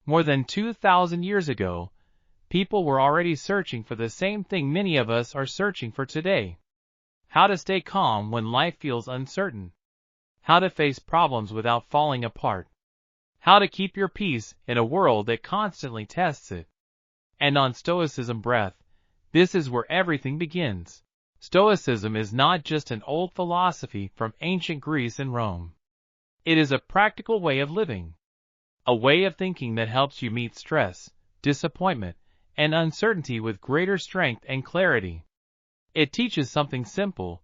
More than 2,000 years ago, people were already searching for the same thing many of us are searching for today. How to stay calm when life feels uncertain. How to face problems without falling apart. How to keep your peace in a world that constantly tests it. And on Stoicism Breath, this is where everything begins. Stoicism is not just an old philosophy from ancient Greece and Rome. It is a practical way of living. A way of thinking that helps you meet stress, disappointment, and uncertainty with greater strength and clarity. It teaches something simple,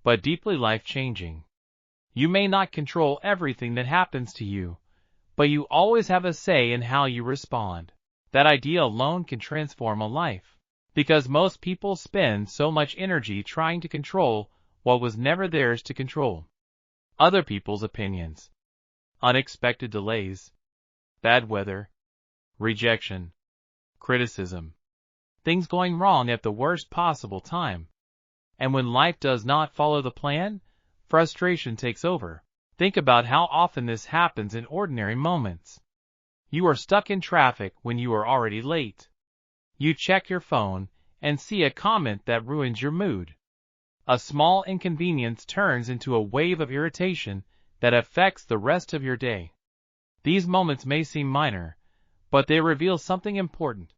but deeply life-changing. You may not control everything that happens to you, but you always have a say in how you respond. That idea alone can transform a life, because most people spend so much energy trying to control what was never theirs to control. Other people's opinions, unexpected delays, bad weather, rejection, criticism, things going wrong at the worst possible time. And when life does not follow the plan, frustration takes over. Think about how often this happens in ordinary moments. You are stuck in traffic when you are already late. You check your phone and see a comment that ruins your mood. A small inconvenience turns into a wave of irritation that affects the rest of your day. These moments may seem minor, but they reveal something important.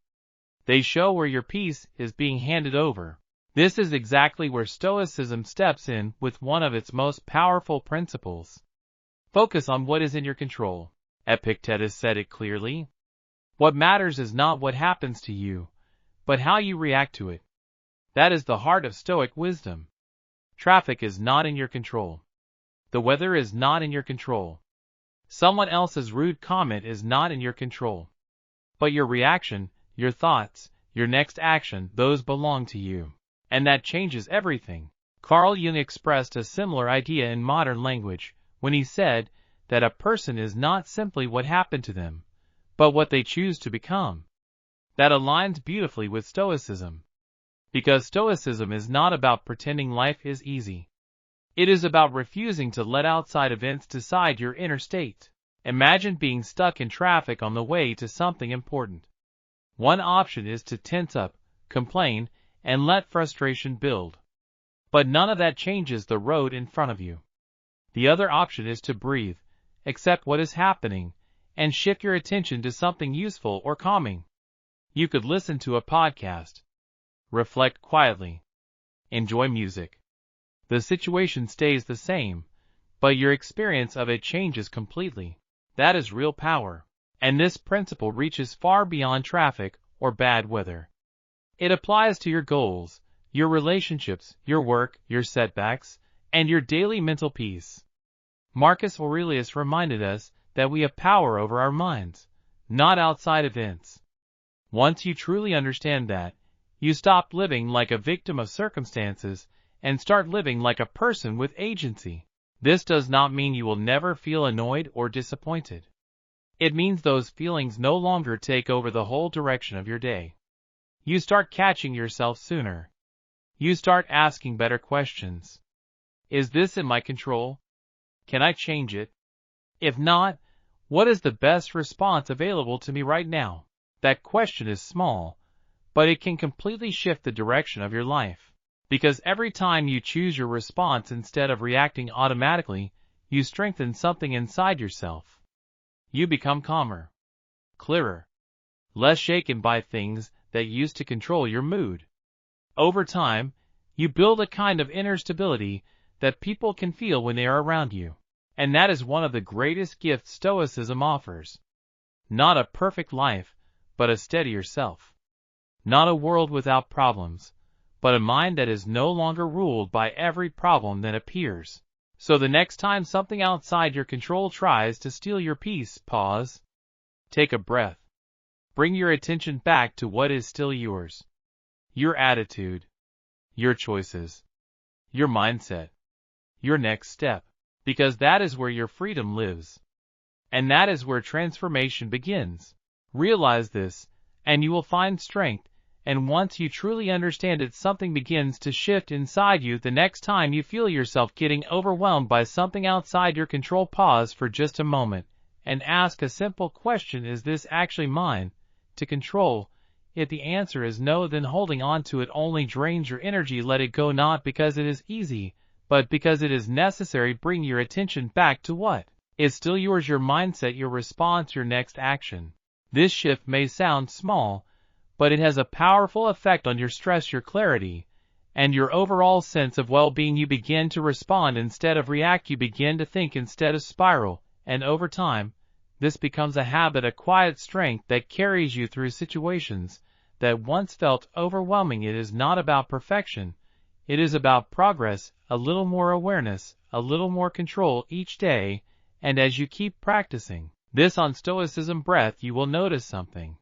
They show where your peace is being handed over. This is exactly where Stoicism steps in with one of its most powerful principles. Focus on what is in your control. Epictetus said it clearly. What matters is not what happens to you, but how you react to it. That is the heart of Stoic wisdom. Traffic is not in your control. The weather is not in your control. Someone else's rude comment is not in your control. But your reaction, your thoughts, your next action, those belong to you. And that changes everything. Carl Jung expressed a similar idea in modern language when he said that a person is not simply what happened to them, but what they choose to become. That aligns beautifully with Stoicism. Because Stoicism is not about pretending life is easy. It is about refusing to let outside events decide your inner state. Imagine being stuck in traffic on the way to something important. One option is to tense up, complain, and let frustration build. But none of that changes the road in front of you. The other option is to breathe, accept what is happening, and shift your attention to something useful or calming. You could listen to a podcast, reflect quietly, enjoy music. The situation stays the same, but your experience of it changes completely. That is real power. And this principle reaches far beyond traffic or bad weather. It applies to your goals, your relationships, your work, your setbacks, and your daily mental peace. Marcus Aurelius reminded us that we have power over our minds, not outside events. Once you truly understand that, you stop living like a victim of circumstances and start living like a person with agency. This does not mean you will never feel annoyed or disappointed. It means those feelings no longer take over the whole direction of your day. You start catching yourself sooner. You start asking better questions. Is this in my control? Can I change it? If not, what is the best response available to me right now? That question is small, but it can completely shift the direction of your life. Because every time you choose your response instead of reacting automatically, you strengthen something inside yourself. You become calmer, clearer, less shaken by things that used to control your mood. Over time, you build a kind of inner stability that people can feel when they are around you. And that is one of the greatest gifts Stoicism offers. Not a perfect life, but a steadier self. Not a world without problems, but a mind that is no longer ruled by every problem that appears. So the next time something outside your control tries to steal your peace, pause. Take a breath. Bring your attention back to what is still yours. Your attitude, your choices, your mindset, your next step. Because that is where your freedom lives. And that is where transformation begins. Realize this, and you will find strength, and once you truly understand it, something begins to shift inside you. The next time you feel yourself getting overwhelmed by something outside your control, pause for just a moment, and ask a simple question: is this actually mine to control? If the answer is no, then holding on to it only drains your energy. Let it go, not because it is easy, but because it is necessary. Bring your attention back to what is still yours: your mindset, your response, your next action. This shift may sound small, but it has a powerful effect on your stress, your clarity, and your overall sense of well-being. You begin to respond instead of react. You begin to think instead of spiral, and over time, this becomes a habit, a quiet strength that carries you through situations that once felt overwhelming. It is not about perfection. It is about progress, a little more awareness, a little more control each day, and as you keep practicing this on Stoicism Breath, you will notice something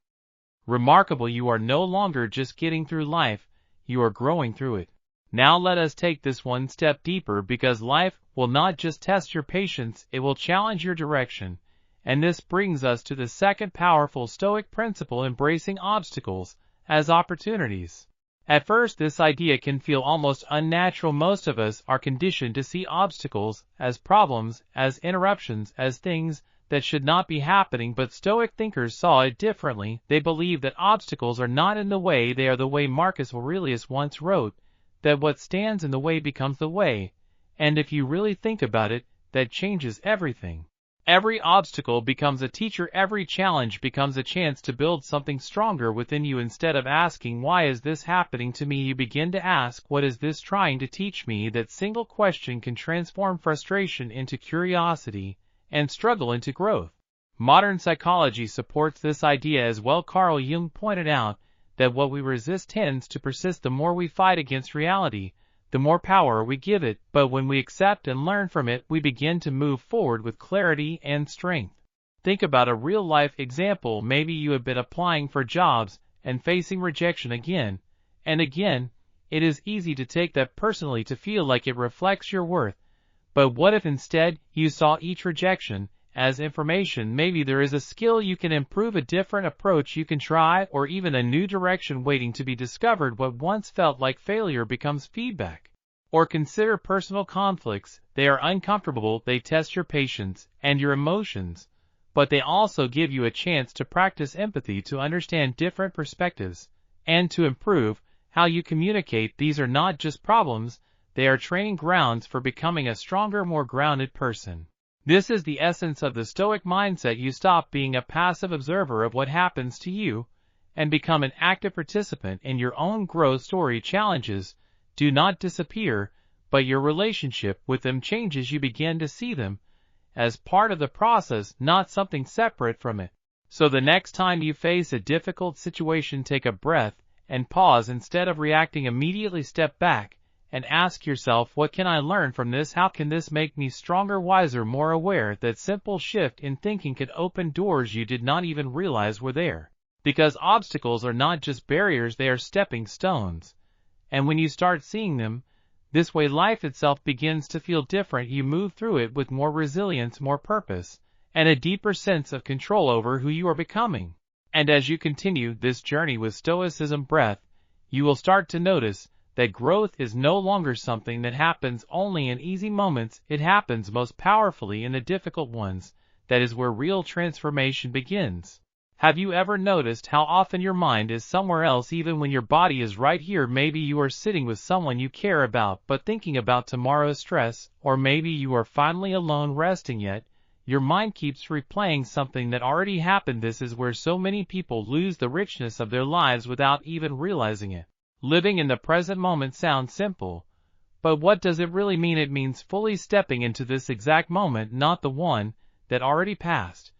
remarkable. You are no longer just getting through life, you are growing through it. Now let us take this one step deeper, because life will not just test your patience, it will challenge your direction. And this brings us to the second powerful Stoic principle: embracing obstacles as opportunities. At first, this idea can feel almost unnatural. Most of us are conditioned to see obstacles as problems, as interruptions, as things that should not be happening, but Stoic thinkers saw it differently. They believed that obstacles are not in the way, they are the way. Marcus Aurelius once wrote that what stands in the way becomes the way, and if you really think about it, that changes everything. Every obstacle becomes a teacher, every challenge becomes a chance to build something stronger within you. Instead of asking, why is this happening to me, you begin to ask, what is this trying to teach me? That single question can transform frustration into curiosity, and struggle into growth. Modern psychology supports this idea as well. Carl Jung pointed out that what we resist tends to persist. The more we fight against reality, the more power we give it, but when we accept and learn from it, we begin to move forward with clarity and strength. Think about a real-life example. Maybe you have been applying for jobs and facing rejection again and again. It is easy to take that personally, to feel like it reflects your worth. But what if instead you saw each rejection as information? Maybe there is a skill you can improve, a different approach you can try, or even a new direction waiting to be discovered. What once felt like failure becomes feedback. Or consider personal conflicts. They are uncomfortable, they test your patience and your emotions, but they also give you a chance to practice empathy, to understand different perspectives, and to improve how you communicate. These are not just problems, they are training grounds for becoming a stronger, more grounded person. This is the essence of the Stoic mindset. You stop being a passive observer of what happens to you and become an active participant in your own growth story. Challenges do not disappear, but your relationship with them changes. You begin to see them as part of the process, not something separate from it. So the next time you face a difficult situation, take a breath and pause. Instead of reacting immediately, step back and ask yourself, what can I learn from this? How can this make me stronger, wiser, more aware? That simple shift in thinking could open doors you did not even realize were there. Because obstacles are not just barriers, they are stepping stones. And when you start seeing them this way, life itself begins to feel different. You move through it with more resilience, more purpose, and a deeper sense of control over who you are becoming. And as you continue this journey with Stoicism Breath, you will start to notice that growth is no longer something that happens only in easy moments. It happens most powerfully in the difficult ones. That is where real transformation begins. Have you ever noticed how often your mind is somewhere else even when your body is right here? Maybe you are sitting with someone you care about but thinking about tomorrow's stress, or maybe you are finally alone resting, yet your mind keeps replaying something that already happened. This is where so many people lose the richness of their lives without even realizing it. Living in the present moment sounds simple, but what does it really mean? It means fully stepping into this exact moment, not the one that already passed,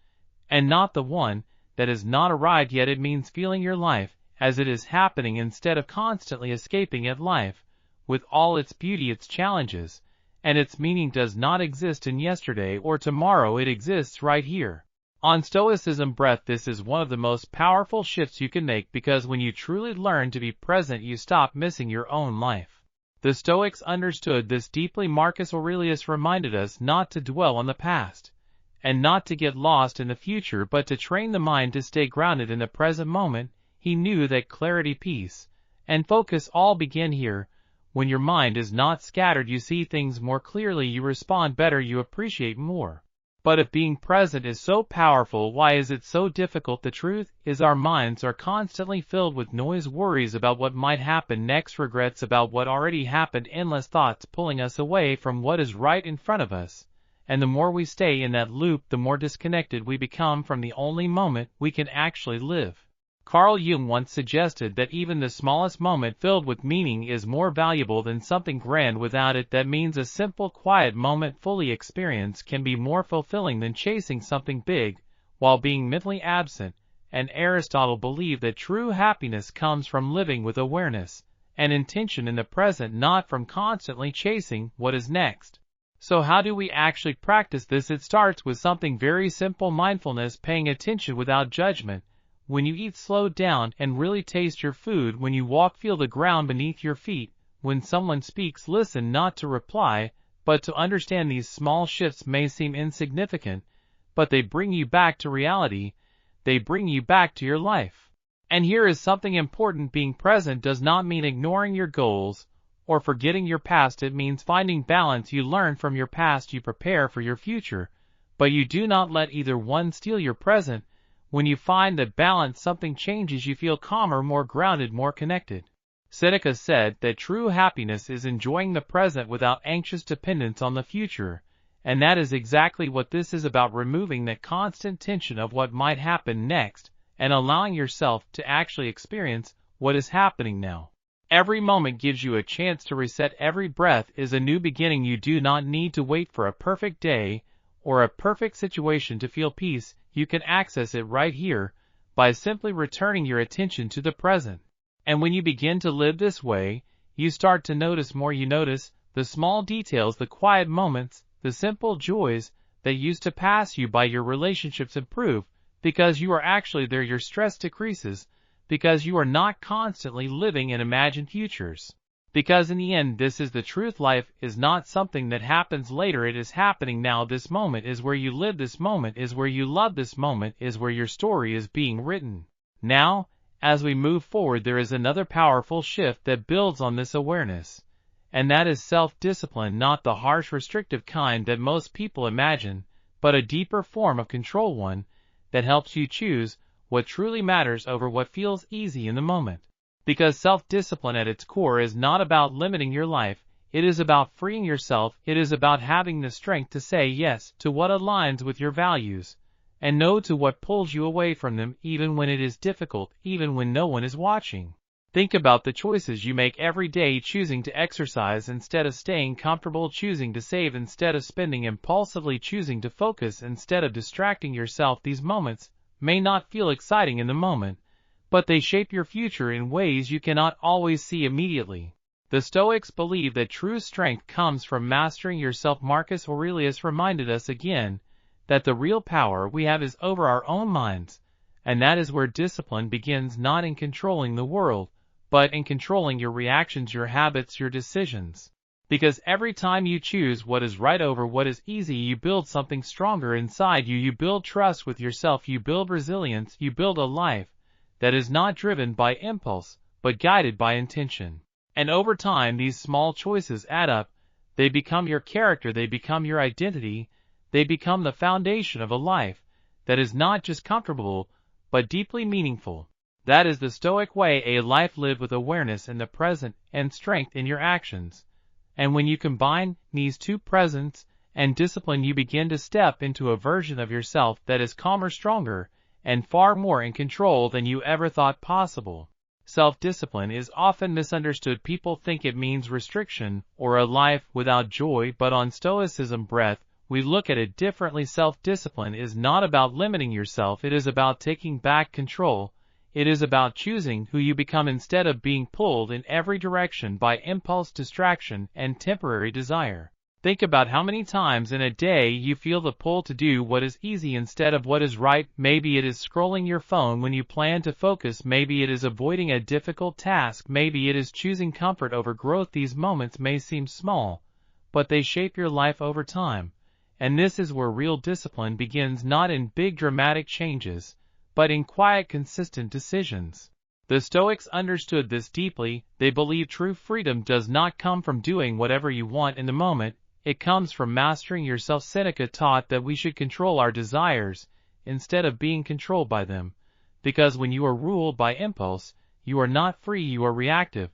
and not the one that has not arrived yet. It means feeling your life as it is happening instead of constantly escaping it. Life, with all its beauty, its challenges, and its meaning, does not exist in yesterday or tomorrow. It exists right here. On Stoicism Breath, this is one of the most powerful shifts you can make, because when you truly learn to be present, you stop missing your own life. The Stoics understood this deeply. Marcus Aurelius reminded us not to dwell on the past, and not to get lost in the future, but to train the mind to stay grounded in the present moment. He knew that clarity, peace, and focus all begin here. When your mind is not scattered, you see things more clearly, you respond better, you appreciate more. But if being present is so powerful, why is it so difficult? The truth is our minds are constantly filled with noise, worries about what might happen next, regrets about what already happened, endless thoughts pulling us away from what is right in front of us. And the more we stay in that loop, the more disconnected we become from the only moment we can actually live. Carl Jung once suggested that even the smallest moment filled with meaning is more valuable than something grand without it. That means a simple, quiet moment fully experienced can be more fulfilling than chasing something big while being mentally absent. And Aristotle believed that true happiness comes from living with awareness and intention in the present, not from constantly chasing what is next. So how do we actually practice this? It starts with something very simple: mindfulness, paying attention without judgment. When you eat, slow down and really taste your food. When you walk, feel the ground beneath your feet. When someone speaks, listen, not to reply, but to understand. These small shifts may seem insignificant, but they bring you back to reality. They bring you back to your life. And here is something important: being present does not mean ignoring your goals or forgetting your past. It means finding balance. You learn from your past, you prepare for your future, but you do not let either one steal your present. When you find that balance, something changes. You feel calmer, more grounded, more connected. Seneca said that true happiness is enjoying the present without anxious dependence on the future. And that is exactly what this is about: removing that constant tension of what might happen next and allowing yourself to actually experience what is happening now. Every moment gives you a chance to reset. Every breath is a new beginning. You do not need to wait for a perfect day or a perfect situation to feel peace. You can access it right here by simply returning your attention to the present. And when you begin to live this way, you start to notice more. You notice the small details, the quiet moments, the simple joys that used to pass you by. Your relationships improve because you are actually there. Your stress decreases because you are not constantly living in imagined futures. Because in the end, this is the truth: life is not something that happens later, it is happening now. This moment is where you live, this moment is where you love, this moment is where your story is being written. Now, as we move forward, there is another powerful shift that builds on this awareness, and that is self-discipline, not the harsh, restrictive kind that most people imagine, but a deeper form of control, one that helps you choose what truly matters over what feels easy in the moment. Because self-discipline at its core is not about limiting your life, it is about freeing yourself. It is about having the strength to say yes to what aligns with your values, and no to what pulls you away from them, even when it is difficult, even when no one is watching. Think about the choices you make every day: choosing to exercise instead of staying comfortable, choosing to save instead of spending impulsively, choosing to focus instead of distracting yourself. These moments may not feel exciting in the moment, but they shape your future in ways you cannot always see immediately. The Stoics believe that true strength comes from mastering yourself. Marcus Aurelius reminded us again that the real power we have is over our own minds, and that is where discipline begins, not in controlling the world, but in controlling your reactions, your habits, your decisions. Because every time you choose what is right over what is easy, you build something stronger inside you. You build trust with yourself, you build resilience, you build a life that is not driven by impulse, but guided by intention. And over time, these small choices add up. They become your character, they become your identity, they become the foundation of a life that is not just comfortable, but deeply meaningful. That is the Stoic way: a life lived with awareness in the present and strength in your actions. And when you combine these two, presence and discipline, you begin to step into a version of yourself that is calmer, stronger, and far more in control than you ever thought possible. Self-discipline is often misunderstood. People think it means restriction or a life without joy, but on Stoicism Breath, we look at it differently. Self-discipline is not about limiting yourself, it is about taking back control. It is about choosing who you become instead of being pulled in every direction by impulse, distraction, and temporary desire. Think about how many times in a day you feel the pull to do what is easy instead of what is right. Maybe it is scrolling your phone when you plan to focus. Maybe it is avoiding a difficult task. Maybe it is choosing comfort over growth. These moments may seem small, but they shape your life over time. And this is where real discipline begins, not in big dramatic changes, but in quiet, consistent decisions. The Stoics understood this deeply. They believed true freedom does not come from doing whatever you want in the moment. It comes from mastering yourself. Seneca taught that we should control our desires instead of being controlled by them, because when you are ruled by impulse, you are not free, you are reactive.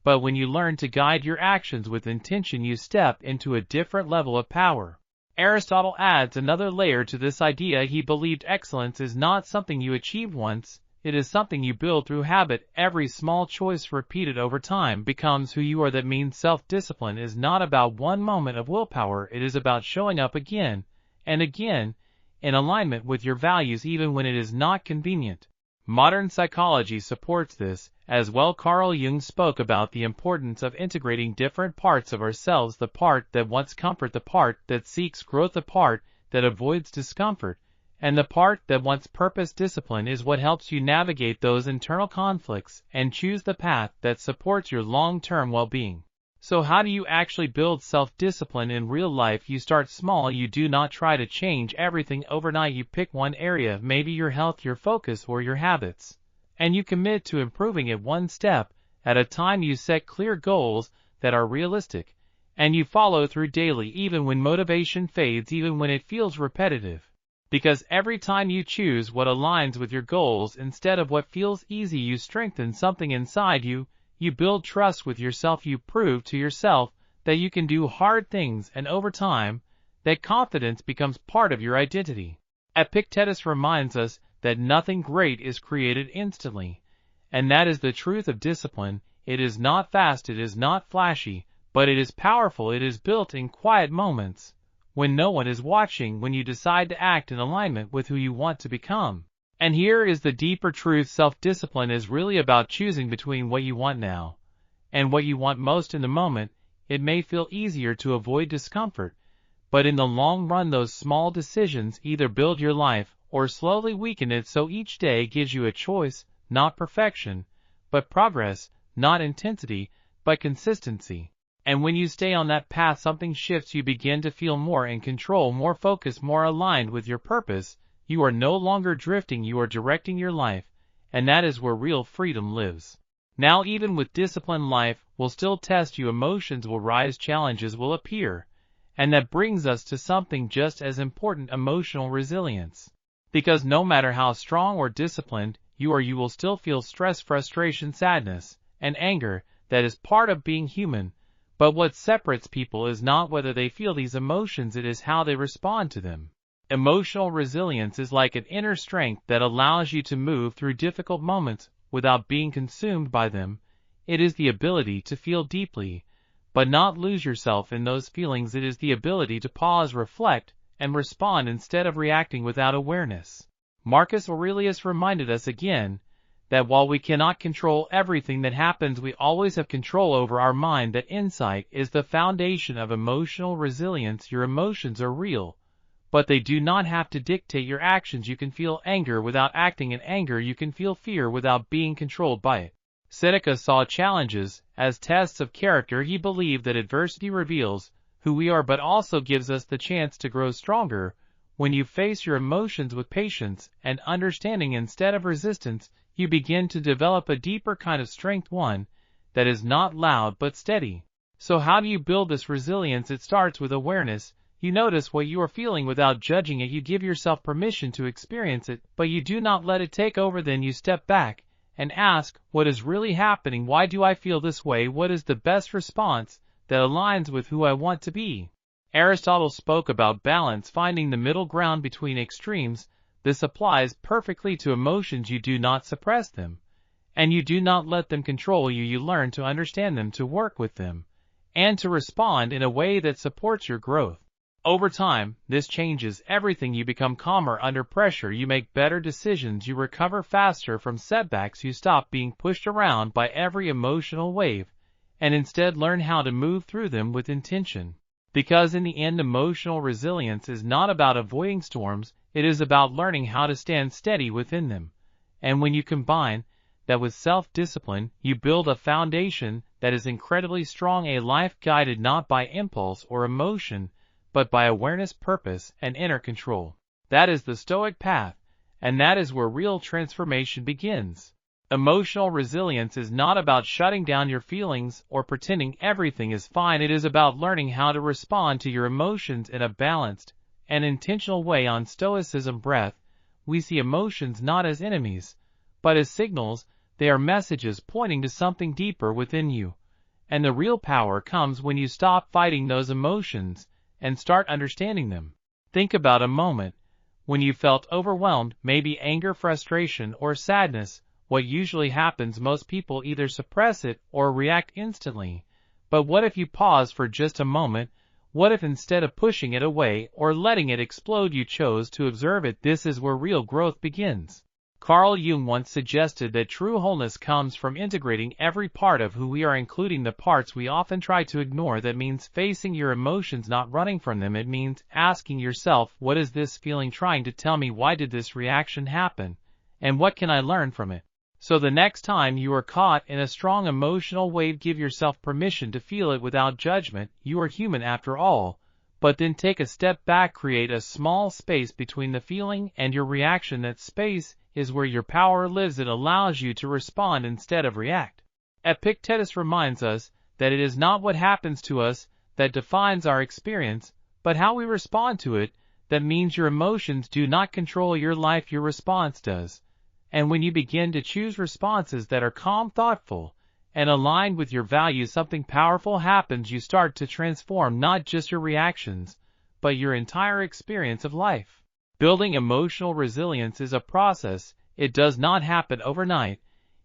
But when you learn to guide your actions with intention, you step into a different level of power. Aristotle adds another layer to this idea. He believed excellence is not something you achieve once, it is something you build through habit. Every small choice repeated over time becomes who you are. That means self-discipline is not about one moment of willpower, it is about showing up again and again in alignment with your values even when it is not convenient. Modern psychology supports this as well. Carl Jung spoke about the importance of integrating different parts of ourselves: the part that wants comfort, the part that seeks growth, the part that avoids discomfort, and the part that wants purpose. Discipline is what helps you navigate those internal conflicts and choose the path that supports your long-term well-being. So how do you actually build self-discipline in real life? You start small. You do not try to change everything overnight. You pick one area, maybe your health, your focus, or your habits, and you commit to improving it one step at a time. You set clear goals that are realistic, and you follow through daily even when motivation fades, even when it feels repetitive. Because every time you choose what aligns with your goals instead of what feels easy, you strengthen something inside you. You build trust with yourself. You prove to yourself that you can do hard things, and over time, that confidence becomes part of your identity. Epictetus reminds us that nothing great is created instantly, and that is the truth of discipline. It is not fast, it is not flashy, but it is powerful. It is built in quiet moments, when no one is watching, when you decide to act in alignment with who you want to become. And here is the deeper truth: self-discipline is really about choosing between what you want now and what you want most in the moment. It may feel easier to avoid discomfort, but in the long run those small decisions either build your life or slowly weaken it. So each day gives you a choice, not perfection, but progress, not intensity, but consistency. And when you stay on that path, something shifts. You begin to feel more in control, more focused, more aligned with your purpose. You are no longer drifting, you are directing your life, and that is where real freedom lives. Now, even with discipline, life will still test you. Emotions will rise, challenges will appear, and that brings us to something just as important: emotional resilience. Because no matter how strong or disciplined you are, you will still feel stress, frustration, sadness, and anger. That is part of being human. But what separates people is not whether they feel these emotions, it is how they respond to them. Emotional resilience is like an inner strength that allows you to move through difficult moments without being consumed by them. It is the ability to feel deeply, but not lose yourself in those feelings. It is the ability to pause, reflect, and respond instead of reacting without awareness. Marcus Aurelius reminded us again that while we cannot control everything that happens, we always have control over our mind. That insight is the foundation of emotional resilience. Your emotions are real, but they do not have to dictate your actions. You can feel anger without acting in anger. You can feel fear without being controlled by it. Seneca saw challenges as tests of character. He believed that adversity reveals who we are, but also gives us the chance to grow stronger. When you face your emotions with patience and understanding instead of resistance, you begin to develop a deeper kind of strength, one that is not loud but steady. So how do you build this resilience? It starts with awareness. You notice what you are feeling without judging it. You give yourself permission to experience it, but you do not let it take over. Then you step back and ask, what is really happening? Why do I feel this way? What is the best response that aligns with who I want to be? Aristotle spoke about balance, finding the middle ground between extremes. This applies perfectly to emotions. You do not suppress them, and you do not let them control you. You learn to understand them, to work with them, and to respond in a way that supports your growth. Over time, this changes everything. You become calmer under pressure. You make better decisions. You recover faster from setbacks. You stop being pushed around by every emotional wave, and instead learn how to move through them with intention. Because in the end, emotional resilience is not about avoiding storms, it is about learning how to stand steady within them. And when you combine that with self-discipline, you build a foundation that is incredibly strong, a life guided not by impulse or emotion, but by awareness, purpose, and inner control. That is the Stoic path, and that is where real transformation begins. Emotional resilience is not about shutting down your feelings or pretending everything is fine. It is about learning how to respond to your emotions in a balanced and intentional way. On Stoicism Breath, we see emotions not as enemies, but as signals. They are messages pointing to something deeper within you. And the real power comes when you stop fighting those emotions and start understanding them. Think about a moment when you felt overwhelmed, maybe anger, frustration, or sadness. What usually happens, most people either suppress it or react instantly. But what if you pause for just a moment? What if instead of pushing it away or letting it explode, you chose to observe it? This is where real growth begins. Carl Jung once suggested that true wholeness comes from integrating every part of who we are, including the parts we often try to ignore. That means facing your emotions, not running from them. It means asking yourself, what is this feeling trying to tell me? Why did this reaction happen? And what can I learn from it? So the next time you are caught in a strong emotional wave, give yourself permission to feel it without judgment. You are human after all. But then take a step back, create a small space between the feeling and your reaction. That space is where your power lives. It allows you to respond instead of react. Epictetus reminds us that it is not what happens to us that defines our experience, but how we respond to it. That means your emotions do not control your life, your response does. And when you begin to choose responses that are calm, thoughtful, and aligned with your values, something powerful happens. You start to transform not just your reactions, but your entire experience of life. Building emotional resilience is a process. It does not happen overnight.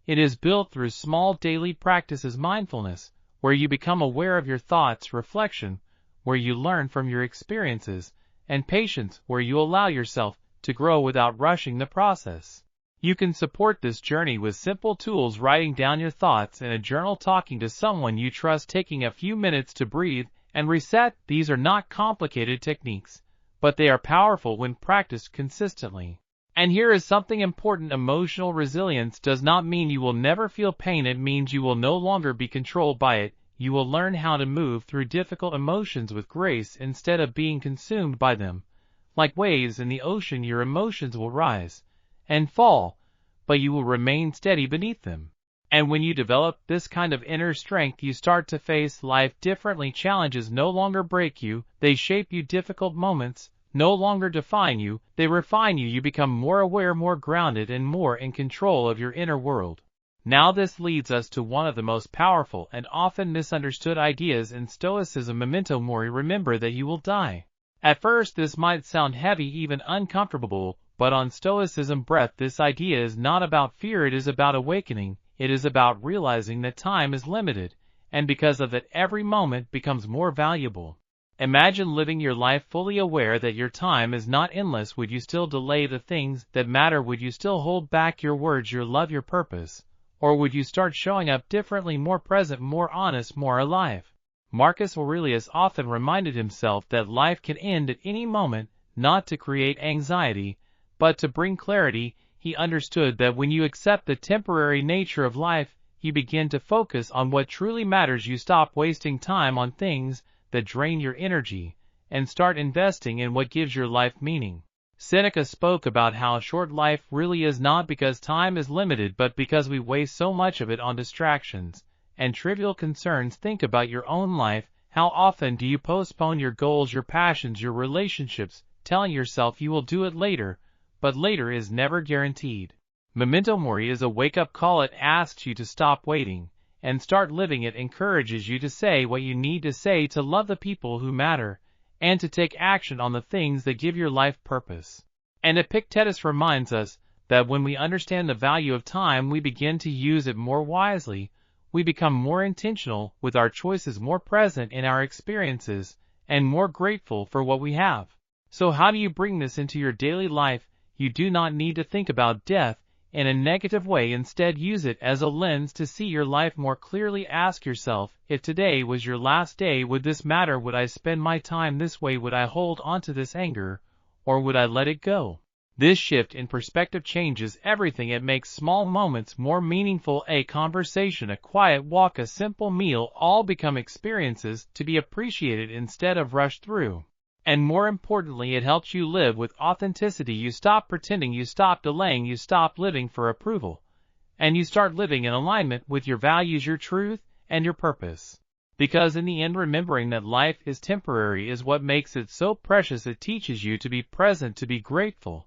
It is built through small daily practices. Mindfulness, where you become aware of your thoughts; reflection, where you learn from your experiences; and patience, where you allow yourself to grow without rushing the process. You can support this journey with simple tools: writing down your thoughts in a journal, talking to someone you trust, taking a few minutes to breathe and reset. These are not complicated techniques, but they are powerful when practiced consistently. And here is something important: emotional resilience does not mean you will never feel pain. It means you will no longer be controlled by it. You will learn how to move through difficult emotions with grace instead of being consumed by them. Like waves in the ocean, your emotions will rise and fall, but you will remain steady beneath them. And when you develop this kind of inner strength, you start to face life differently. Challenges no longer break you, they shape you. Difficult moments no longer define you, they refine you. You become more aware, more grounded, and more in control of your inner world. Now this leads us to one of the most powerful and often misunderstood ideas in Stoicism: memento mori, remember that you will die. At first this might sound heavy, even uncomfortable, but on Stoicism Breath, this idea is not about fear, it is about awakening. It is about realizing that time is limited, and because of it, every moment becomes more valuable. Imagine living your life fully aware that your time is not endless. Would you still delay the things that matter? Would you still hold back your words, your love, your purpose? Or would you start showing up differently, more present, more honest, more alive? Marcus Aurelius often reminded himself that life can end at any moment, not to create anxiety, but to bring clarity. He understood that when you accept the temporary nature of life, you begin to focus on what truly matters. You stop wasting time on things that drain your energy, and start investing in what gives your life meaning. Seneca spoke about how short life really is, not because time is limited, but because we waste so much of it on distractions and trivial concerns. Think about your own life. How often do you postpone your goals, your passions, your relationships, telling yourself you will do it later? But later is never guaranteed. Memento mori is a wake-up call. It asks you to stop waiting and start living. It encourages you to say what you need to say, to love the people who matter, and to take action on the things that give your life purpose. And Epictetus reminds us that when we understand the value of time, we begin to use it more wisely. We become more intentional with our choices, more present in our experiences, and more grateful for what we have. So how do you bring this into your daily life? You do not need to think about death in a negative way. Instead, use it as a lens to see your life more clearly. Ask yourself, if today was your last day, would this matter? Would I spend my time this way? Would I hold on to this anger, or would I let it go? This shift in perspective changes everything. It makes small moments more meaningful. A conversation, a quiet walk, a simple meal, all become experiences to be appreciated instead of rushed through. And more importantly, it helps you live with authenticity. You stop pretending, you stop delaying, you stop living for approval, and you start living in alignment with your values, your truth, and your purpose. Because in the end, remembering that life is temporary is what makes it so precious. It teaches you to be present, to be grateful,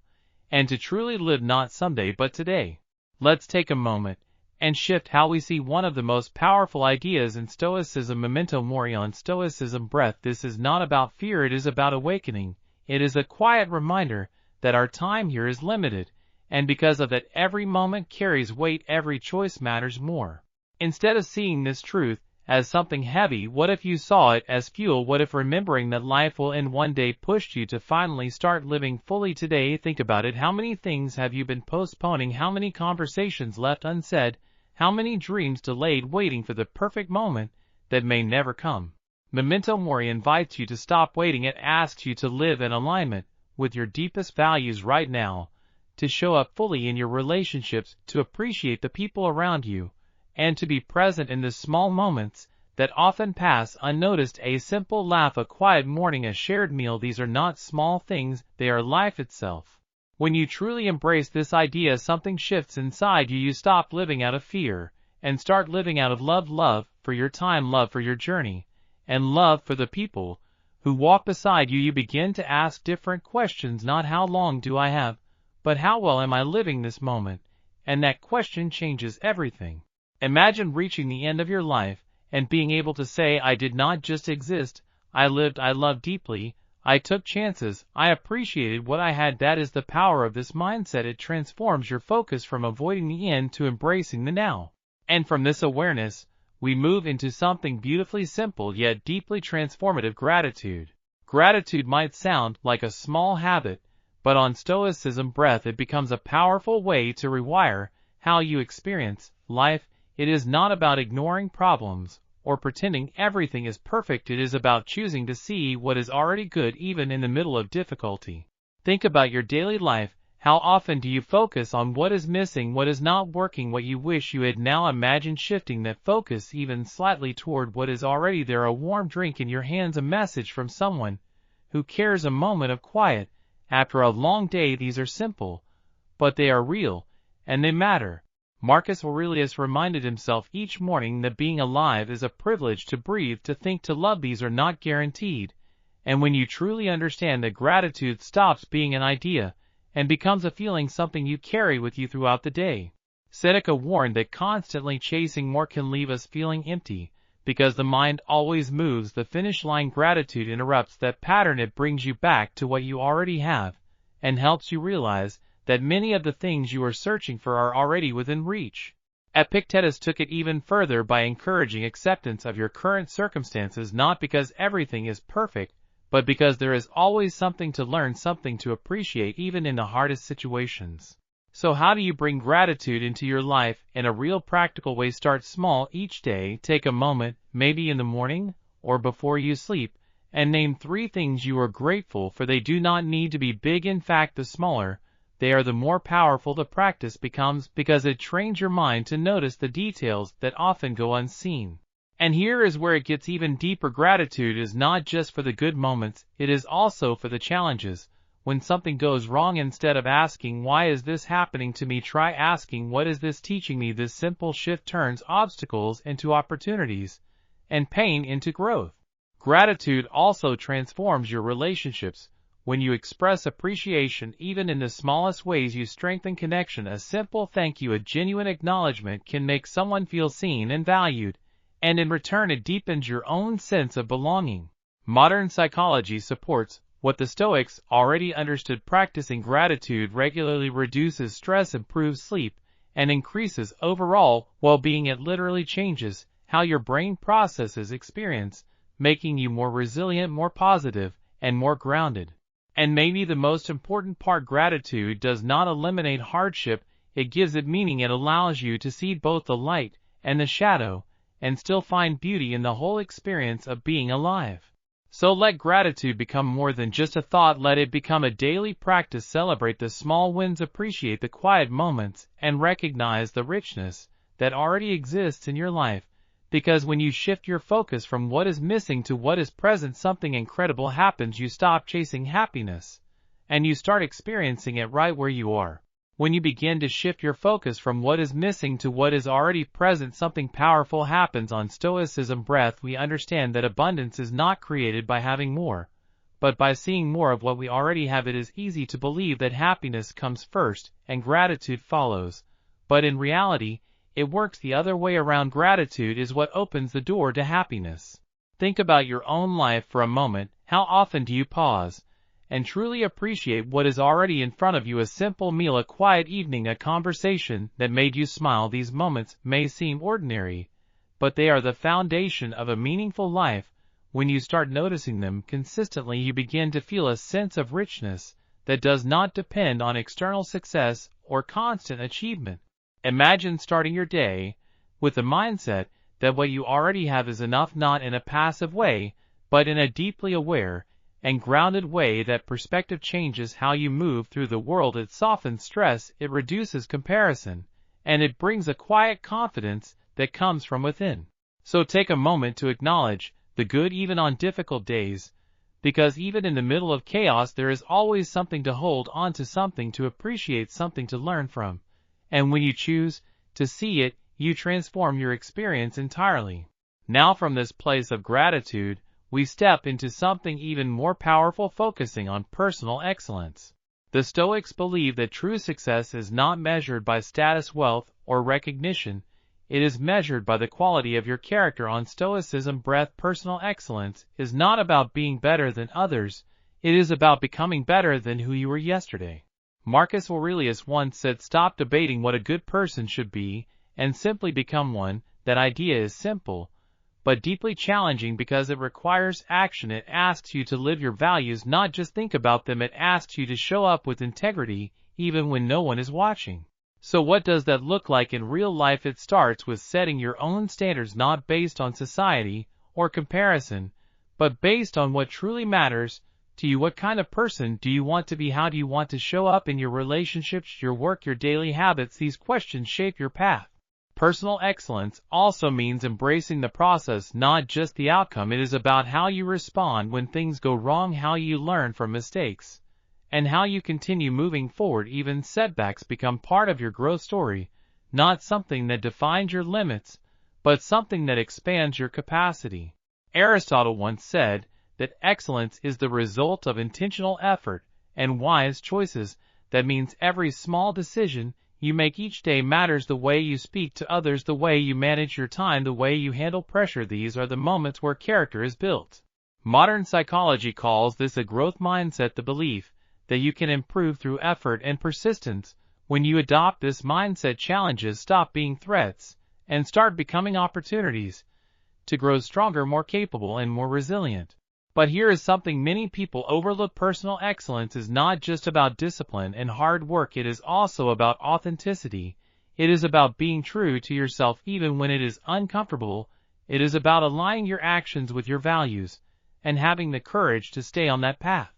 and to truly live not someday but today. Let's take a moment and shift how we see one of the most powerful ideas in Stoicism, memento mori, on Stoicism Breath. This is not about fear, it is about awakening. It is a quiet reminder that our time here is limited, and because of that, every moment carries weight, every choice matters more. Instead of seeing this truth as something heavy, what if you saw it as fuel? What if remembering that life will end one day pushed you to finally start living fully today? Think about it. How many things have you been postponing? How many conversations left unsaid? How many dreams delayed, waiting for the perfect moment that may never come? Memento mori invites you to stop waiting. It asks you to live in alignment with your deepest values right now, to show up fully in your relationships, to appreciate the people around you, and to be present in the small moments that often pass unnoticed. A simple laugh, a quiet morning, a shared meal. These are not small things, they are life itself. When you truly embrace this idea, something shifts inside you. You stop living out of fear and start living out of love. Love for your time, love for your journey, and love for the people who walk beside you. You begin to ask different questions, not how long do I have, but how well am I living this moment? And that question changes everything. Imagine reaching the end of your life and being able to say, I did not just exist, I lived, I loved deeply, I took chances, I appreciated what I had. That is the power of this mindset. It transforms your focus from avoiding the end to embracing the now. And from this awareness, we move into something beautifully simple yet deeply transformative: gratitude. Gratitude might sound like a small habit, but on Stoicism Breath it becomes a powerful way to rewire how you experience life. It is not about ignoring problems or pretending everything is perfect. It is about choosing to see what is already good even in the middle of difficulty. Think about your daily life. How often do you focus on what is missing, what is not working, what you wish you had? Now imagine shifting that focus even slightly toward what is already there: a warm drink in your hands, a message from someone who cares, a moment of quiet after a long day. These are simple, but they are real, and they matter. Marcus Aurelius reminded himself each morning that being alive is a privilege: to breathe, to think, to love. These are not guaranteed. And when you truly understand that, gratitude stops being an idea and becomes a feeling, something you carry with you throughout the day. Seneca warned that constantly chasing more can leave us feeling empty, because the mind always moves the finish line. Gratitude interrupts that pattern. It brings you back to what you already have and helps you realize that many of the things you are searching for are already within reach. Epictetus took it even further by encouraging acceptance of your current circumstances, not because everything is perfect, but because there is always something to learn, something to appreciate even in the hardest situations. So how do you bring gratitude into your life in a real practical way? Start small each day. Take a moment, maybe in the morning or before you sleep, and name 3 things you are grateful for. They do not need to be big. In fact, the smaller they are, the more powerful the practice becomes, because it trains your mind to notice the details that often go unseen. And here is where it gets even deeper. Gratitude is not just for the good moments, it is also for the challenges. When something goes wrong, instead of asking, why is this happening to me, try asking, what is this teaching me? This simple shift turns obstacles into opportunities and pain into growth. Gratitude also transforms your relationships. When you express appreciation even in the smallest ways, you strengthen connection. A simple thank you, a genuine acknowledgement can make someone feel seen and valued, and in return it deepens your own sense of belonging. Modern psychology supports what the Stoics already understood. Practicing gratitude regularly reduces stress, improves sleep, and increases overall well-being. It literally changes how your brain processes experience, making you more resilient, more positive, and more grounded. And maybe the most important part, gratitude does not eliminate hardship, it gives it meaning. It allows you to see both the light and the shadow, and still find beauty in the whole experience of being alive. So let gratitude become more than just a thought, let it become a daily practice. Celebrate the small wins, appreciate the quiet moments, and recognize the richness that already exists in your life. Because when you shift your focus from what is missing to what is present, something incredible happens. You stop chasing happiness, and you start experiencing it right where you are. When you begin to shift your focus from what is missing to what is already present, something powerful happens. On Stoicism Breath, we understand that abundance is not created by having more, but by seeing more of what we already have. It is easy to believe that happiness comes first and gratitude follows, but in reality, it works the other way around. Gratitude is what opens the door to happiness. Think about your own life for a moment. How often do you pause and truly appreciate what is already in front of you? A simple meal, a quiet evening, a conversation that made you smile. These moments may seem ordinary, but they are the foundation of a meaningful life. When you start noticing them consistently, you begin to feel a sense of richness that does not depend on external success or constant achievement. Imagine starting your day with the mindset that what you already have is enough, not in a passive way, but in a deeply aware and grounded way. That perspective changes how you move through the world. It softens stress, it reduces comparison, and it brings a quiet confidence that comes from within. So take a moment to acknowledge the good even on difficult days, because even in the middle of chaos there is always something to hold on to, something to appreciate, something to learn from. And when you choose to see it, you transform your experience entirely. Now, from this place of gratitude, we step into something even more powerful, focusing on personal excellence. The Stoics believe that true success is not measured by status, wealth, or recognition. It is measured by the quality of your character. On Stoicism Breath, personal excellence is not about being better than others. It is about becoming better than who you were yesterday. Marcus Aurelius once said, "Stop debating what a good person should be, and simply become one." That idea is simple, but deeply challenging because it requires action. It asks you to live your values, not just think about them. It asks you to show up with integrity, even when no one is watching. So what does that look like in real life? It starts with setting your own standards, not based on society or comparison, but based on what truly matters to you. What kind of person do you want to be? How do you want to show up in your relationships, your work, your daily habits? These questions shape your path. Personal excellence also means embracing the process, not just the outcome. It is about how you respond when things go wrong, how you learn from mistakes, and how you continue moving forward. Even setbacks become part of your growth story, not something that defines your limits, but something that expands your capacity. Aristotle once said that excellence is the result of intentional effort and wise choices. That means every small decision you make each day matters. The way you speak to others, the way you manage your time, the way you handle pressure. These are the moments where character is built. Modern psychology calls this a growth mindset, the belief that you can improve through effort and persistence. When you adopt this mindset, challenges stop being threats and start becoming opportunities to grow stronger, more capable, and more resilient. But here is something many people overlook. Personal excellence is not just about discipline and hard work. It is also about authenticity. It is about being true to yourself even when it is uncomfortable. It is about aligning your actions with your values and having the courage to stay on that path.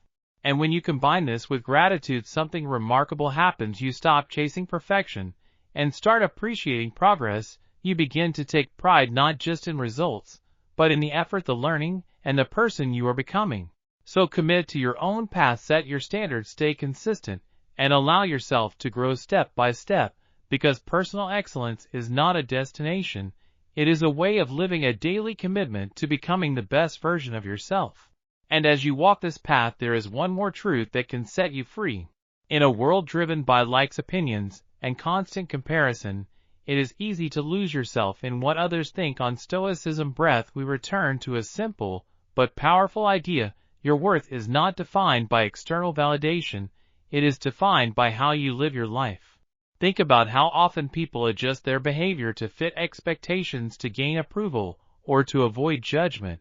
And when you combine this with gratitude, something remarkable happens. You stop chasing perfection and start appreciating progress. You begin to take pride not just in results, but in the effort, the learning, and the person you are becoming. So commit to your own path, set your standards, stay consistent, and allow yourself to grow step by step, because personal excellence is not a destination. It is a way of living, a daily commitment to becoming the best version of yourself. And as you walk this path, there is one more truth that can set you free. In a world driven by likes, opinions, and constant comparison, it is easy to lose yourself in what others think. On Stoicism Breath, we return to a simple but powerful idea. Your worth is not defined by external validation. It is defined by how you live your life. Think about how often people adjust their behavior to fit expectations, to gain approval, or to avoid judgment.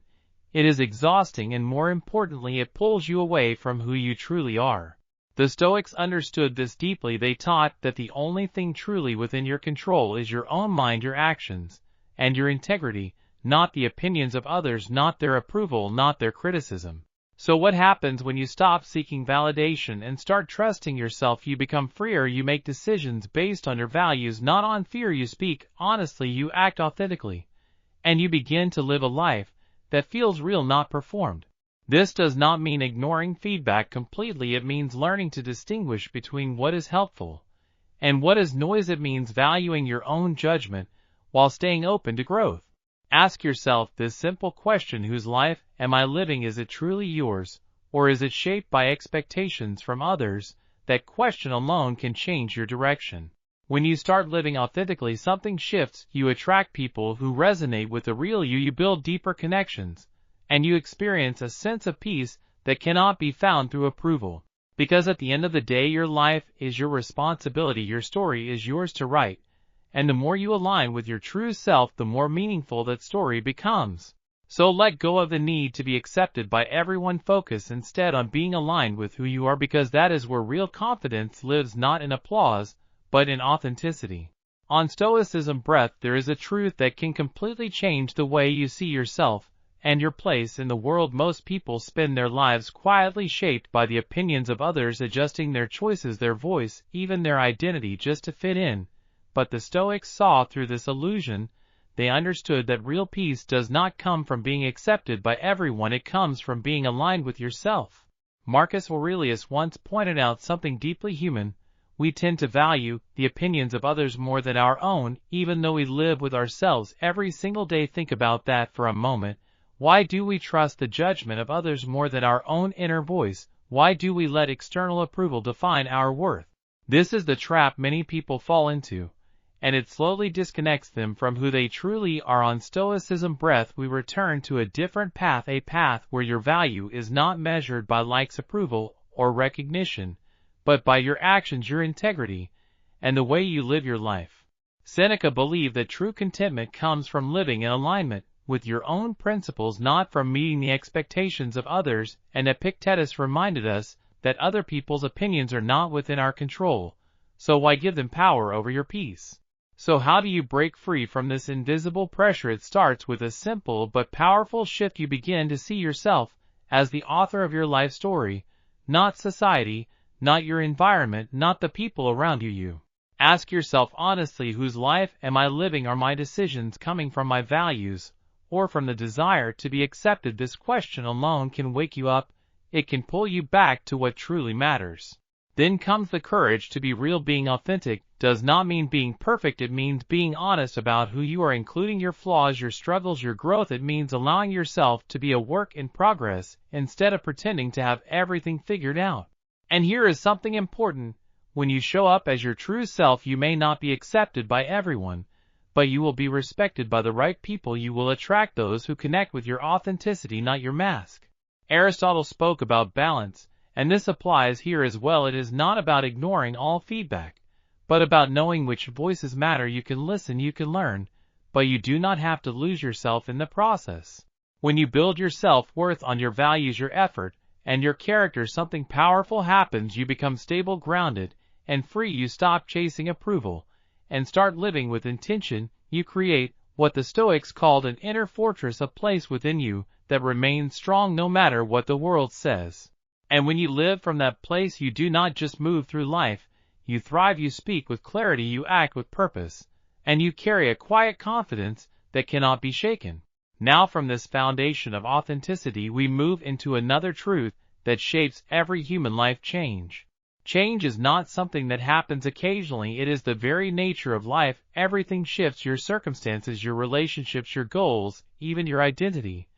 It is exhausting, and more importantly, it pulls you away from who you truly are. The Stoics understood this deeply. They taught that the only thing truly within your control is your own mind, your actions, and your integrity, not the opinions of others, not their approval, not their criticism. So what happens when you stop seeking validation and start trusting yourself? You become freer. You make decisions based on your values, not on fear. You speak honestly, you act authentically, and you begin to live a life that feels real, not performed. This does not mean ignoring feedback completely. It means learning to distinguish between what is helpful And what is noise? It means valuing your own judgment while staying open to growth. Ask yourself this simple question: whose life am I living? Is it truly yours, or is it shaped by expectations from others? That question alone can change your direction. When you start living authentically, something shifts. You attract people who resonate with the real you. You build deeper connections, and you experience a sense of peace that cannot be found through approval. Because at the end of the day, your life is your responsibility. Your story is yours to write. And the more you align with your true self, the more meaningful that story becomes. So let go of the need to be accepted by everyone. Focus instead on being aligned with who you are, because that is where real confidence lives, not in applause, but in authenticity. On Stoicism Breath, there is a truth that can completely change the way you see yourself and your place in the world. Most people spend their lives quietly shaped by the opinions of others, adjusting their choices, their voice, even their identity just to fit in. But the Stoics saw through this illusion. They understood that real peace does not come from being accepted by everyone. It comes from being aligned with yourself. Marcus Aurelius once pointed out something deeply human. We tend to value the opinions of others more than our own, even though we live with ourselves every single day. Think about that for a moment. Why do we trust the judgment of others more than our own inner voice? Why do we let external approval define our worth? This is the trap many people fall into, and it slowly disconnects them from who they truly are. On Stoicism Breath, we return to a different path, a path where your value is not measured by likes, approval, or recognition, but by your actions, your integrity, and the way you live your life. Seneca believed that true contentment comes from living in alignment with your own principles, not from meeting the expectations of others, and Epictetus reminded us that other people's opinions are not within our control, so why give them power over your peace? So how do you break free from this invisible pressure? It starts with a simple but powerful shift. You begin to see yourself as the author of your life story, not society, not your environment, not the people around you. You ask yourself honestly, whose life am I living? Are my decisions coming from my values, or from the desire to be accepted? This question alone can wake you up. It can pull you back to what truly matters. Then comes the courage to be real. Being authentic does not mean being perfect. It means being honest about who you are, including your flaws, your struggles, your growth. It means allowing yourself to be a work in progress instead of pretending to have everything figured out. And here is something important. When you show up as your true self, you may not be accepted by everyone, but you will be respected by the right people. You will attract those who connect with your authenticity, not your mask. Aristotle spoke about balance, and this applies here as well. It is not about ignoring all feedback, but about knowing which voices matter. You can listen, you can learn, but you do not have to lose yourself in the process. When you build your self-worth on your values, your effort, and your character, something powerful happens. You become stable, grounded, and free. You stop chasing approval and start living with intention. You create what the Stoics called an inner fortress, a place within you that remains strong no matter what the world says. And when you live from that place, you do not just move through life, you thrive. You speak with clarity, you act with purpose, and you carry a quiet confidence that cannot be shaken. Now from this foundation of authenticity, we move into another truth that shapes every human life: change. Change is not something that happens occasionally. It is the very nature of life. Everything shifts: your circumstances, your relationships, your goals, even your identity.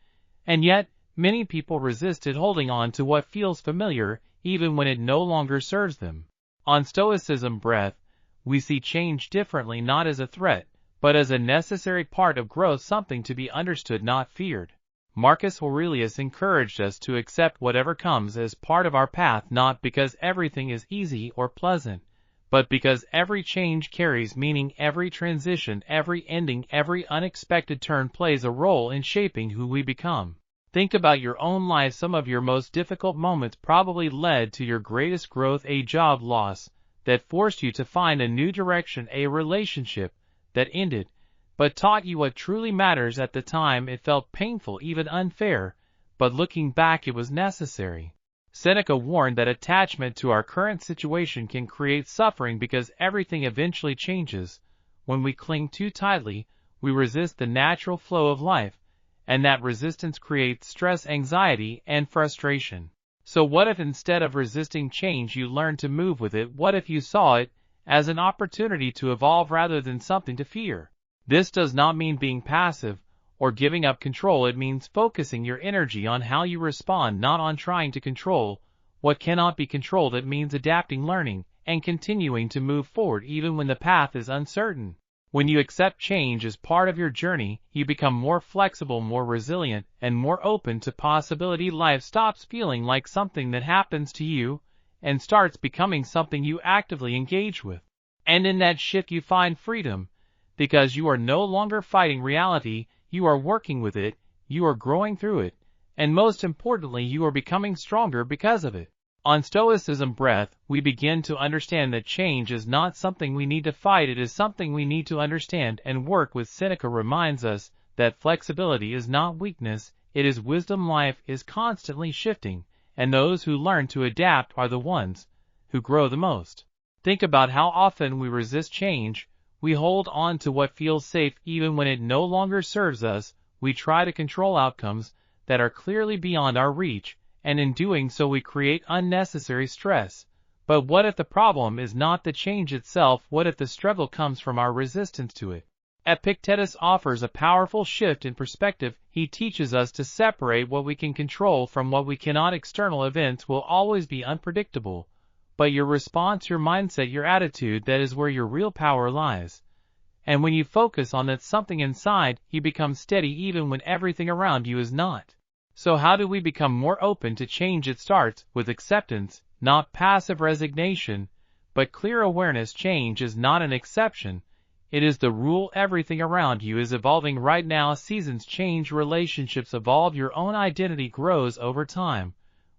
And yet, many people resist it, holding on to what feels familiar, even when it no longer serves them. On Stoicism Breath, we see change differently, not as a threat, but as a necessary part of growth, something to be understood, not feared. Marcus Aurelius encouraged us to accept whatever comes as part of our path, not because everything is easy or pleasant, but because every change carries meaning. Every transition, every ending, every unexpected turn plays a role in shaping who we become. Think about your own life. Some of your most difficult moments probably led to your greatest growth: a job loss that forced you to find a new direction, a relationship that ended but taught you what truly matters. At the time it felt painful, even unfair, but looking back it was necessary. Seneca warned that attachment to our current situation can create suffering because everything eventually changes. When we cling too tightly, we resist the natural flow of life, and that resistance creates stress, anxiety, and frustration. So what if instead of resisting change you learned to move with it? What if you saw it as an opportunity to evolve rather than something to fear. This does not mean being passive or giving up control. It means focusing your energy on how you respond, not on trying to control what cannot be controlled. It means adapting, learning, and continuing to move forward even when the path is uncertain. When you accept change as part of your journey, you become more flexible, more resilient, and more open to possibility. Life stops feeling like something that happens to you and starts becoming something you actively engage with. And in that shift you find freedom, because you are no longer fighting reality, you are working with it, you are growing through it, and most importantly, you are becoming stronger because of it. On Stoicism Breath, we begin to understand that change is not something we need to fight, it is something we need to understand and work with. Seneca reminds us that flexibility is not weakness, it is wisdom. Life is constantly shifting, and those who learn to adapt are the ones who grow the most. Think about how often we resist change. We hold on to what feels safe even when it no longer serves us. We try to control outcomes that are clearly beyond our reach, and in doing so we create unnecessary stress. But what if the problem is not the change itself? What if the struggle comes from our resistance to it? Epictetus offers a powerful shift in perspective. He teaches us to separate what we can control from what we cannot. External events will always be unpredictable, but your response, your mindset, your attitude, that is where your real power lies. And when you focus on that something inside, you become steady even when everything around you is not. So how do we become more open to change? It starts with acceptance, not passive resignation, but clear awareness. Change is not an exception, it is the rule. Everything around you is evolving right now. Seasons change, relationships evolve, your own identity grows over time.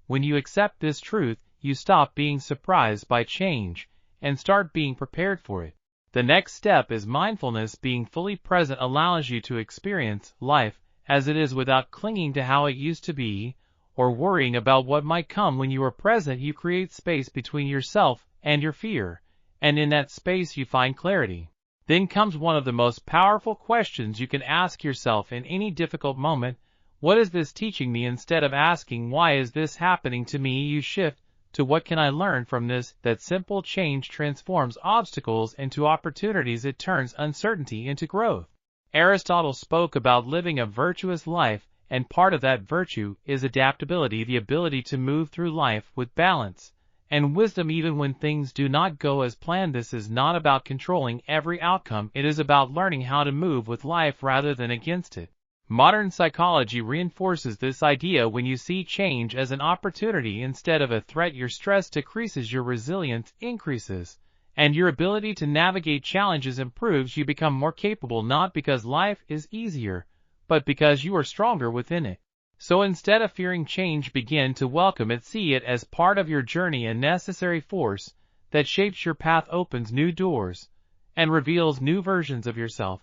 When you accept this truth, you stop being surprised by change and start being prepared for it. The next step is mindfulness. Being fully present allows you to experience life as it is without clinging to how it used to be or worrying about what might come. When you are present, you create space between yourself and your fear, and in that space you find clarity. Then comes one of the most powerful questions you can ask yourself in any difficult moment: what is this teaching me? Instead of asking, why is this happening to me, you shift to what can I learn from this? That simple change transforms obstacles into opportunities. It turns uncertainty into growth. Aristotle spoke about living a virtuous life, and part of that virtue is adaptability, the ability to move through life with balance and wisdom even when things do not go as planned. This is not about controlling every outcome, it is about learning how to move with life rather than against it. Modern psychology reinforces this idea. When you see change as an opportunity instead of a threat, your stress decreases, your resilience increases, and your ability to navigate challenges improves. You become more capable, not because life is easier, but because you are stronger within it. So instead of fearing change, begin to welcome it. See it as part of your journey, a necessary force that shapes your path, opens new doors, and reveals new versions of yourself.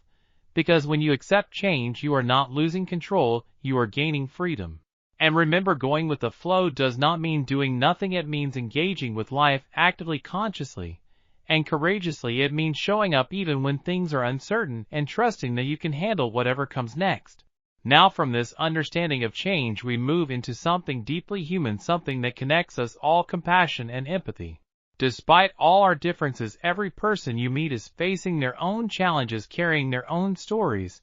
Because when you accept change, you are not losing control, you are gaining freedom. And remember, going with the flow does not mean doing nothing, it means engaging with life actively, consciously, and courageously. It means showing up even when things are uncertain and trusting that you can handle whatever comes next. Now, from this understanding of change, we move into something deeply human, something that connects us all: compassion and empathy. Despite all our differences, every person you meet is facing their own challenges, carrying their own stories,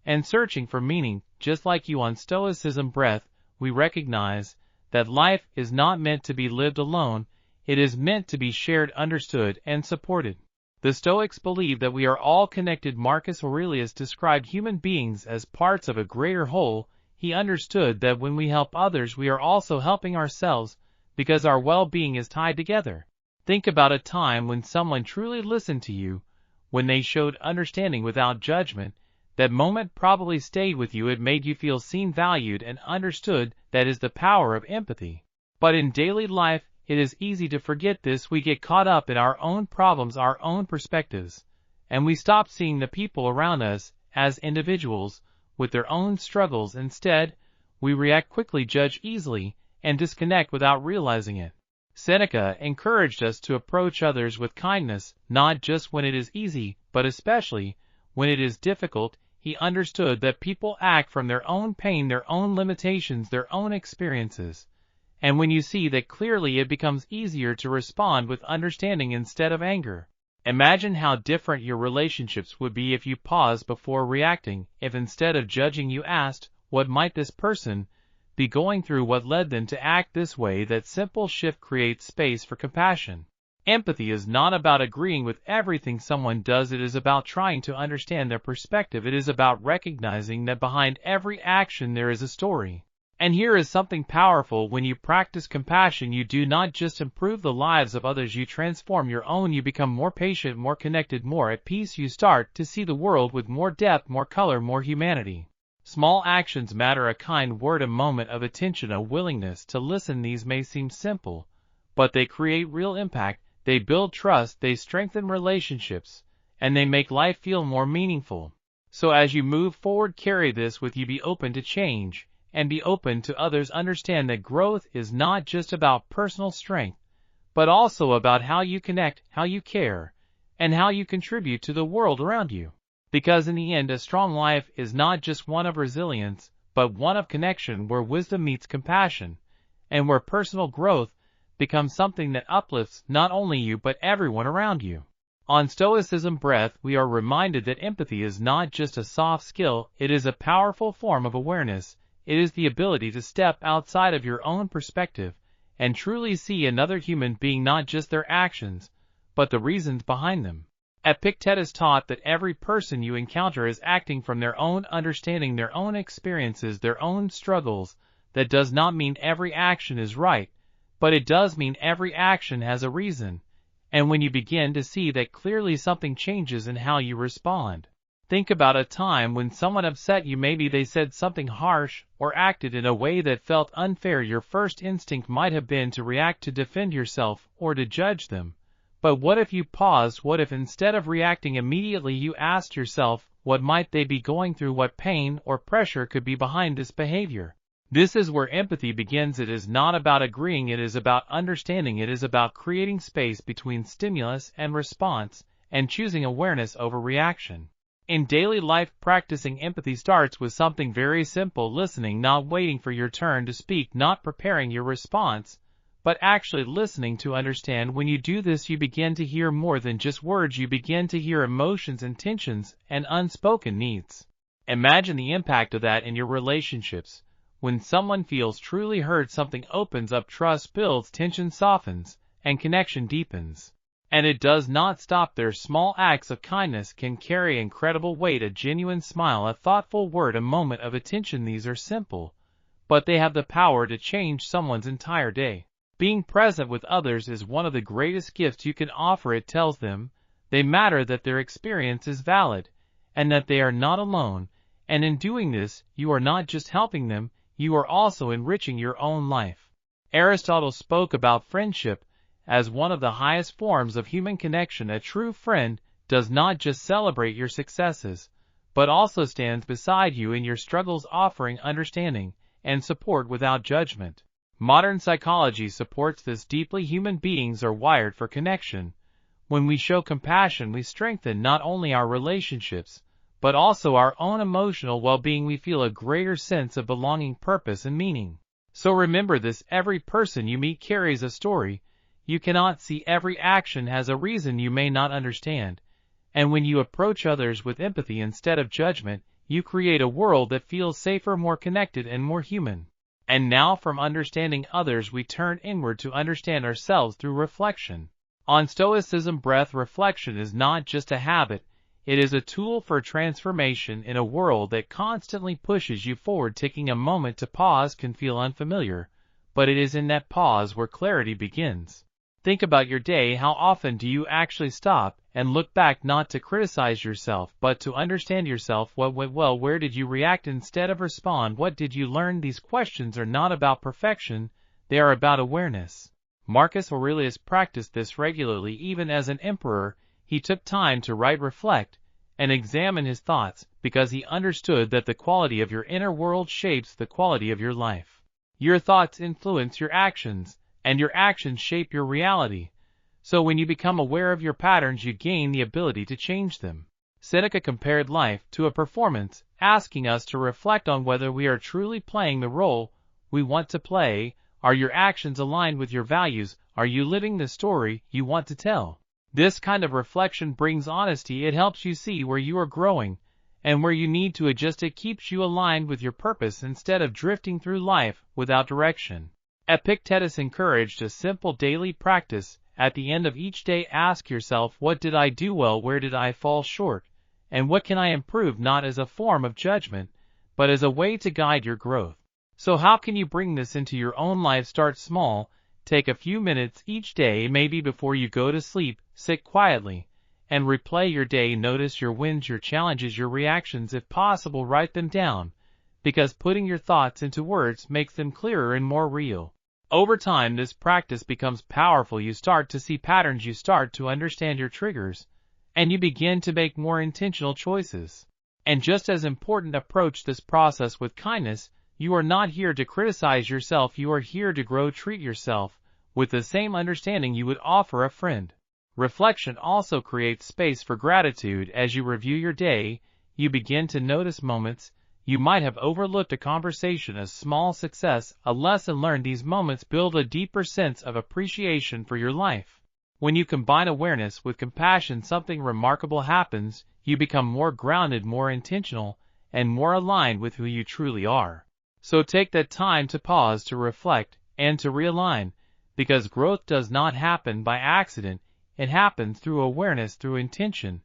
and searching for meaning, just like you. On Stoicism Breath, we recognize that life is not meant to be lived alone, it is meant to be shared, understood, and supported. The Stoics believe that we are all connected. Marcus Aurelius described human beings as parts of a greater whole. He understood that when we help others, we are also helping ourselves, because our well-being is tied together. Think about a time when someone truly listened to you, when they showed understanding without judgment. That moment probably stayed with you. It made you feel seen, valued, and understood. That is the power of empathy. But in daily life, it is easy to forget this. We get caught up in our own problems, our own perspectives, and we stop seeing the people around us as individuals with their own struggles. Instead, we react quickly, judge easily, and disconnect without realizing it. Seneca encouraged us to approach others with kindness, not just when it is easy, but especially when it is difficult. He understood that people act from their own pain, their own limitations, their own experiences. And when you see that clearly, it becomes easier to respond with understanding instead of anger. Imagine how different your relationships would be if you paused before reacting, if instead of judging you asked, what might this person be going through, what led them to act this way? That simple shift creates space for compassion. Empathy is not about agreeing with everything someone does, it is about trying to understand their perspective, it is about recognizing that behind every action there is a story. And here is something powerful: when you practice compassion, you do not just improve the lives of others, you transform your own. You become more patient, more connected, more at peace. You start to see the world with more depth, more color, more humanity. Small actions matter: a kind word, a moment of attention, a willingness to listen. These may seem simple, but they create real impact. They build trust, they strengthen relationships, and they make life feel more meaningful. So as you move forward, carry this with you. Be open to change, and be open to others. Understand that growth is not just about personal strength, but also about how you connect, how you care, and how you contribute to the world around you. Because in the end, a strong life is not just one of resilience, but one of connection, where wisdom meets compassion, and where personal growth becomes something that uplifts not only you but everyone around you. On Stoicism Breath, we are reminded that empathy is not just a soft skill, it is a powerful form of awareness. It is the ability to step outside of your own perspective and truly see another human being, not just their actions, but the reasons behind them. Epictetus taught that every person you encounter is acting from their own understanding, their own experiences, their own struggles. That does not mean every action is right, but it does mean every action has a reason. And when you begin to see that clearly, something changes in how you respond. Think about a time when someone upset you. Maybe they said something harsh or acted in a way that felt unfair. Your first instinct might have been to react, to defend yourself, or to judge them. But what if you paused? What if instead of reacting immediately, you asked yourself, what might they be going through? What pain or pressure could be behind this behavior? This is where empathy begins. It is not about agreeing, it is about understanding. It is about creating space between stimulus and response, and choosing awareness over reaction. In daily life, practicing empathy starts with something very simple: listening, not waiting for your turn to speak, not preparing your response, but actually listening to understand. When you do this, you begin to hear more than just words. You begin to hear emotions, intentions, and unspoken needs. Imagine the impact of that in your relationships. When someone feels truly heard, something opens up, trust builds, tension softens, and connection deepens. And it does not stop there. Small acts of kindness can carry incredible weight: a genuine smile, a thoughtful word, a moment of attention. These are simple, but they have the power to change someone's entire day. Being present with others is one of the greatest gifts you can offer. It tells them they matter, that their experience is valid, and that they are not alone. And in doing this, you are not just helping them, you are also enriching your own life. Aristotle spoke about friendship as one of the highest forms of human connection. A true friend does not just celebrate your successes, but also stands beside you in your struggles, offering understanding and support without judgment. Modern psychology supports this deeply. Human beings are wired for connection. When we show compassion, we strengthen not only our relationships, but also our own emotional well-being. We feel a greater sense of belonging, purpose, and meaning. So remember this: every person you meet carries a story. You cannot see every action, has a reason you may not understand. And when you approach others with empathy instead of judgment, you create a world that feels safer, more connected, and more human. And now, from understanding others, we turn inward to understand ourselves through reflection. On Stoicism Breath, reflection is not just a habit, it is a tool for transformation. In a world that constantly pushes you forward, taking a moment to pause can feel unfamiliar, but it is in that pause where clarity begins. Think about your day. How often do you actually stop and look back, not to criticize yourself, but to understand yourself? What went well? Where did you react instead of respond? What did you learn? These questions are not about perfection, they are about awareness. Marcus Aurelius practiced this regularly. Even as an emperor, he took time to write, reflect, and examine his thoughts, because he understood that the quality of your inner world shapes the quality of your life. Your thoughts influence your actions, and your actions shape your reality. So when you become aware of your patterns, you gain the ability to change them. Seneca compared life to a performance, asking us to reflect on whether we are truly playing the role we want to play. Are your actions aligned with your values? Are you living the story you want to tell? This kind of reflection brings honesty. It helps you see where you are growing and where you need to adjust. It keeps you aligned with your purpose instead of drifting through life without direction. Epictetus encouraged a simple daily practice. At the end of each day, ask yourself, what did I do well, where did I fall short, and what can I improve? Not as a form of judgment, but as a way to guide your growth. So how can you bring this into your own life? Start small. Take a few minutes each day, maybe before you go to sleep. Sit quietly and replay your day. Notice your wins, your challenges, your reactions. If possible, write them down, because putting your thoughts into words makes them clearer and more real. Over time, this practice becomes powerful. You start to see patterns, you start to understand your triggers, and you begin to make more intentional choices. And just as important, approach this process with kindness. You are not here to criticize yourself, you are here to grow. Treat yourself with the same understanding you would offer a friend. Reflection also creates space for gratitude. As you review your day, you begin to notice moments you might have overlooked, a conversation, a small success, a lesson learned. These moments build a deeper sense of appreciation for your life. When you combine awareness with compassion, something remarkable happens. You become more grounded, more intentional, and more aligned with who you truly are. So take that time to pause, to reflect, and to realign, because growth does not happen by accident. It happens through awareness, through intention,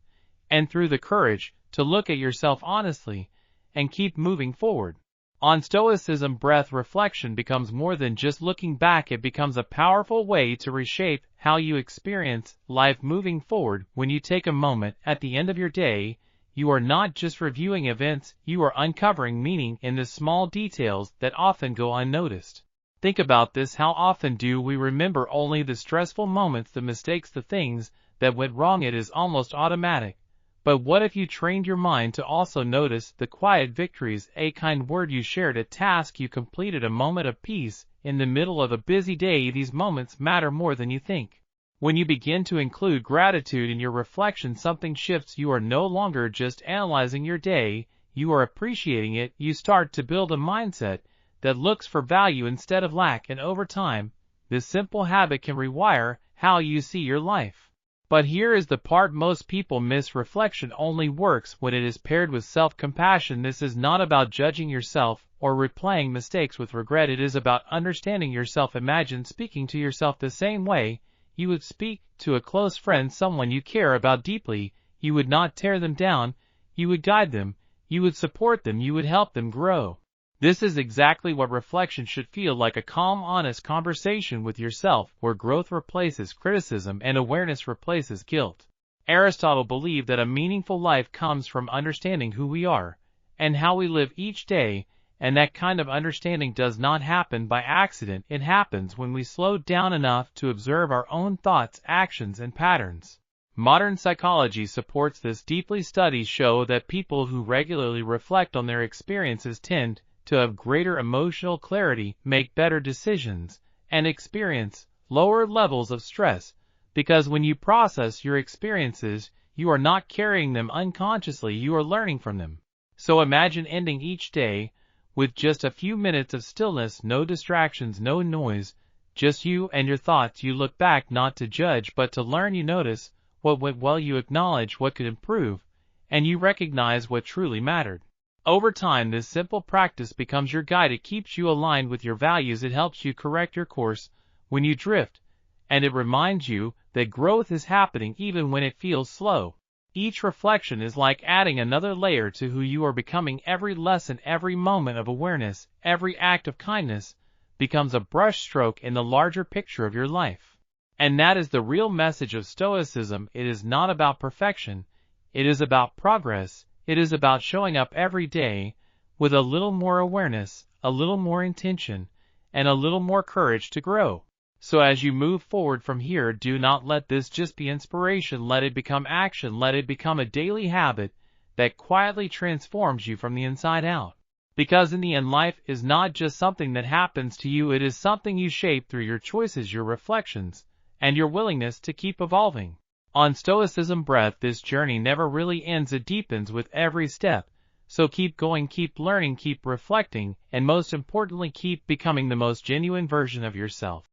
and through the courage to look at yourself honestly and keep moving forward. On Stoicism Breath, reflection becomes more than just looking back. It becomes a powerful way to reshape how you experience life moving forward. When you take a moment at the end of your day, you are not just reviewing events, you are uncovering meaning in the small details that often go unnoticed. Think about this. How often do we remember only the stressful moments, the mistakes, the things that went wrong? It is almost automatic. But what if you trained your mind to also notice the quiet victories, a kind word you shared, a task you completed, a moment of peace in the middle of a busy day? These moments matter more than you think. When you begin to include gratitude in your reflection, something shifts. You are no longer just analyzing your day, you are appreciating it. You start to build a mindset that looks for value instead of lack, and over time, this simple habit can rewire how you see your life. But here is the part most people miss. Reflection only works when it is paired with self-compassion. This is not about judging yourself or replaying mistakes with regret. It is about understanding yourself. Imagine speaking to yourself the same way you would speak to a close friend, someone you care about deeply. You would not tear them down, you would guide them, you would support them, you would help them grow. This is exactly what reflection should feel like, a calm, honest conversation with yourself where growth replaces criticism and awareness replaces guilt. Aristotle believed that a meaningful life comes from understanding who we are and how we live each day, and that kind of understanding does not happen by accident. It happens when we slow down enough to observe our own thoughts, actions, and patterns. Modern psychology supports this deeply. Studies show that people who regularly reflect on their experiences tend to have greater emotional clarity, make better decisions, and experience lower levels of stress, because when you process your experiences, you are not carrying them unconsciously, you are learning from them. So imagine ending each day with just a few minutes of stillness, no distractions, no noise, just you and your thoughts. You look back not to judge but to learn. You notice what went well, you acknowledge what could improve, and you recognize what truly mattered. Over time, this simple practice becomes your guide. It keeps you aligned with your values. It helps you correct your course when you drift, and it reminds you that growth is happening even when it feels slow. Each reflection is like adding another layer to who you are becoming. Every lesson, every moment of awareness, every act of kindness becomes a brushstroke in the larger picture of your life. And that is the real message of Stoicism. It is not about perfection. It is about progress. It is about showing up every day with a little more awareness, a little more intention, and a little more courage to grow. So as you move forward from here, do not let this just be inspiration. Let it become action. Let it become a daily habit that quietly transforms you from the inside out. Because in the end, life is not just something that happens to you. It is something you shape through your choices, your reflections, and your willingness to keep evolving. On Stoicism Breath, this journey never really ends. It deepens with every step. So keep going, keep learning, keep reflecting, and most importantly, keep becoming the most genuine version of yourself.